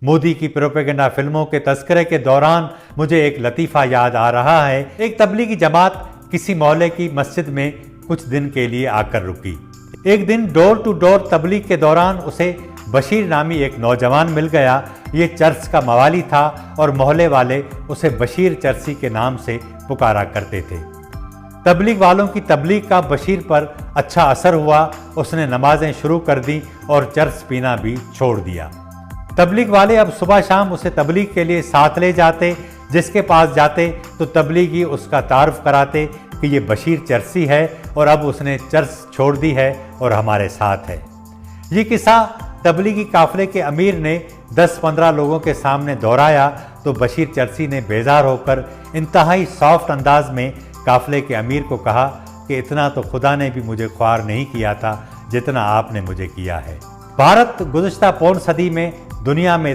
مودی کی پروپیگنڈا فلموں کے تذکرے کے دوران مجھے ایک لطیفہ یاد آ رہا ہے۔ ایک تبلیغی جماعت کسی محلے کی مسجد میں کچھ دن کے لیے آ کر رکی۔ ایک دن ڈور ٹو ڈور تبلیغ کے دوران اسے بشیر نامی ایک نوجوان مل گیا۔ یہ چرچ کا موالی تھا اور محلے والے اسے بشیر چرسی کے نام سے پکارا کرتے تھے۔ تبلیغ والوں کی تبلیغ کا بشیر پر اچھا اثر ہوا۔ اس نے نمازیں شروع کر دیں اور چرس پینا بھی چھوڑ دیا۔ تبلیغ والے اب صبح شام اسے تبلیغ کے لیے ساتھ لے جاتے۔ جس کے پاس جاتے تو تبلیغی اس کا تعارف کراتے کہ یہ بشیر چرسی ہے اور اب اس نے چرس چھوڑ دی ہے اور ہمارے ساتھ ہے۔ یہ قصہ تبلیغی قافلے کے امیر نے 10-15 لوگوں کے سامنے دہرایا تو بشیر چرسی نے بیزار ہو کر انتہائی سافٹ انداز میں قافلے کے امیر کو کہا کہ اتنا تو خدا نے بھی مجھے خوار نہیں کیا تھا جتنا آپ نے مجھے کیا ہے۔ بھارت گزشتہ پون صدی میں دنیا میں